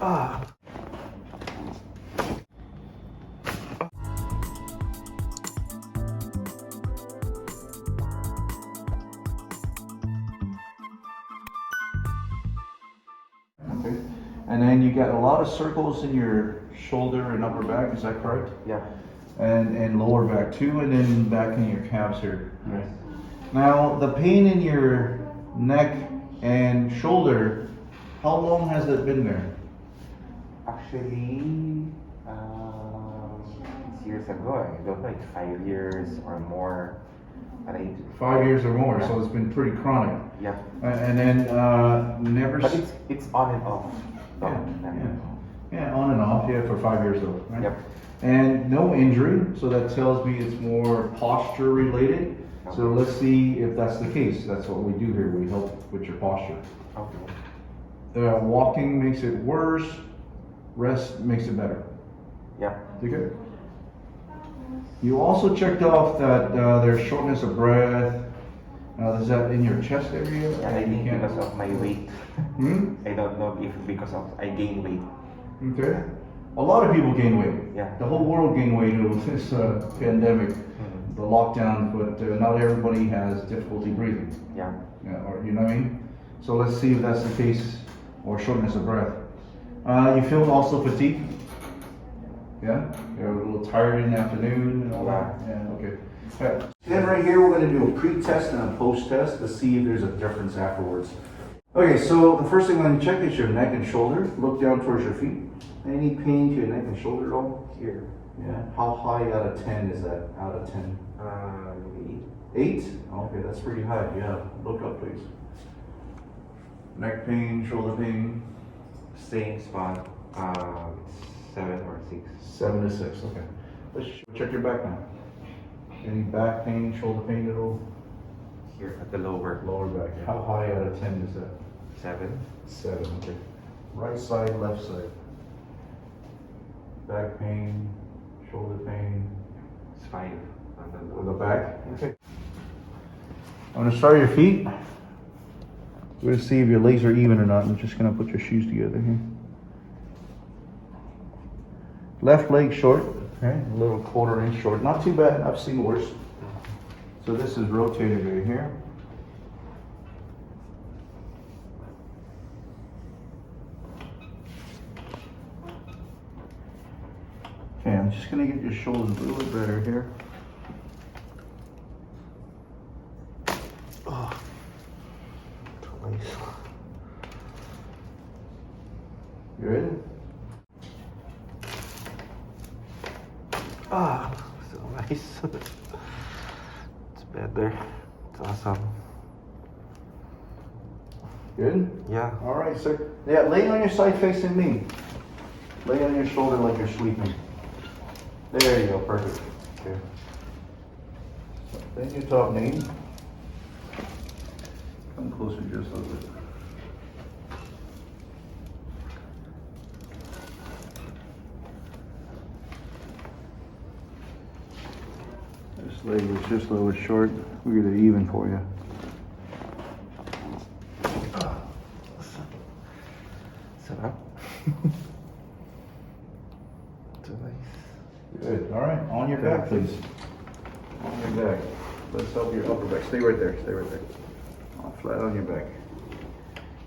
Ah. Okay. And then you got a lot of circles in your shoulder and upper back, is that correct? Yeah. And lower back too, and then back in your calves here. Yes. Now, the pain in your neck and shoulder, how long has it been there? Actually, years ago, I don't know, like 5 years or more. But 5 years or more, Yeah. so it's been pretty chronic. Yeah. And then never. But it's on and off. Yeah, on and off. Yeah, for 5 years though, right? Yep. And no injury, so that tells me it's more posture related. So Okay. let's see if that's the case. That's what we do here. We help with your posture. Okay. Walking makes it worse. Rest makes it better. Yeah. You good? You also checked off that there's shortness of breath. Is that in your chest area? Yeah, I think because of my weight. Hmm? I don't know if because of I gain weight. Okay. A lot of people gain weight. Yeah. The whole world gained weight with this pandemic, the lockdown, but not everybody has difficulty breathing. Yeah. Yeah, or you know what I mean? So let's see if that's the case, or shortness of breath. You feel also fatigue? Yeah? You're a little tired in the afternoon and all that? Yeah, okay. Yeah. Then right here, we're going to do a pre-test and a post-test to see if there's a difference afterwards. Okay, so the first thing I'm going to check is your neck and shoulder. Look down towards your feet. Any pain to your neck and shoulder at all? Here. Yeah. How high out of 10 is that? Out of 10? Maybe 8? Okay, that's pretty high. Yeah. Look up, please. Neck pain, shoulder pain. same spot. 7 or 6. 7 to 6. Okay. Let's check your back now. Any back pain, shoulder pain at all? Here at the lower. Lower back. How high out of 10 is that? 7. 7. Okay. Right side, left side. Back pain, shoulder pain. It's 5. On the back? Okay. I'm going to start your feet. We're going to see if your legs are even or not. I'm just going to put your shoes together here. Left leg short, okay, a little quarter-inch short. Not too bad, I've seen worse. So this is rotated right here. Okay, I'm just going to get your shoulders a little bit better here. Oh. Twice. Good. Ah, so nice. It's better. It's awesome. Good? Yeah. All right, sir. Yeah, lay on your side facing me. Lay on your shoulder like you're sleeping. There you go, perfect. Okay. Then your top knee. Come closer just a little bit. This leg is just a little short. We'll get it even for you. Set up. So nice. Good. All right. On your back, please. On your back. Let's help your upper back. Stay right there. Stay right there. Flat on your back.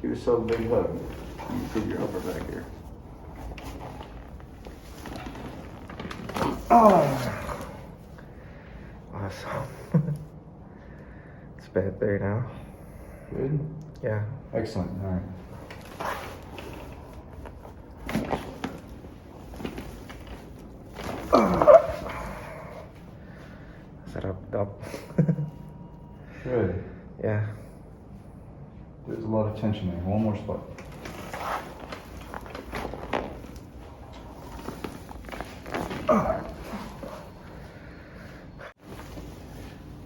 Give yourself a big hug. Improve your upper back here. Oh. Awesome. It's better now. Good. Yeah. Excellent. All right. Set up. Good. Yeah. There's a lot of tension there. One more spot.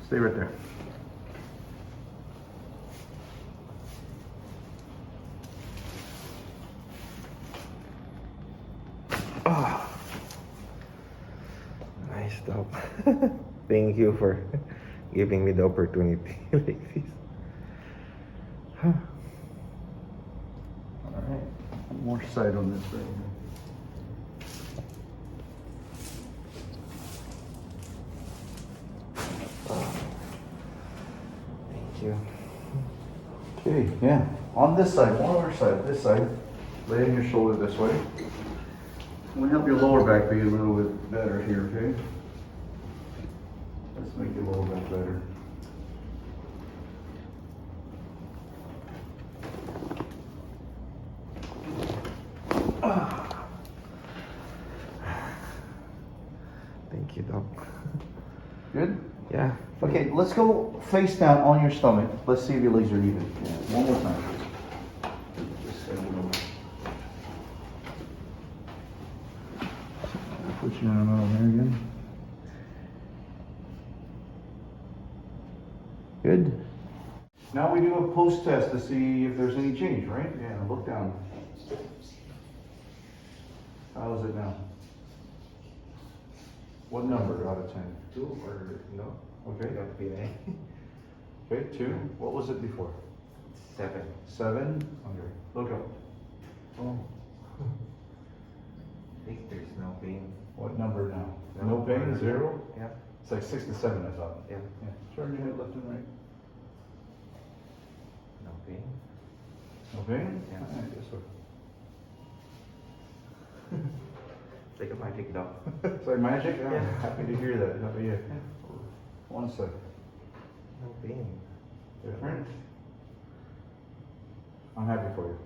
Stay right there. Oh. Nice job. Thank you for giving me the opportunity like this. All right. One more side on this right here. Thank you. Okay, yeah. On this side, one other side, this side. Lay in your shoulder this way. I'm gonna help your lower back be a little bit better here, okay? Let's make your lower back better. Thank you, Doc. Good? Yeah. Okay, let's go face down on your stomach. Let's see if your legs are even. Yeah, one more time. Just stand over. Put you in the middle there again. Good. Now we do a post test to see if there's any change, right? Yeah, look down. How is it now? What number out of 10? 2 or no? Okay. Don't be there. Okay, 2. What was it before? 7. 7. Okay. Look up. Oh. I think there's no pain. What number now? No. No pain? 0? Yeah. It's like 6 to 7, I thought. Yeah. Yeah. Turn your head left and right. No pain. No pain? Yeah. Alright, this way. It's like a magic dog. It's like magic? Yeah. Yeah. Happy to hear that. Happy to hear. One sec. No pain. Different? I'm happy for you.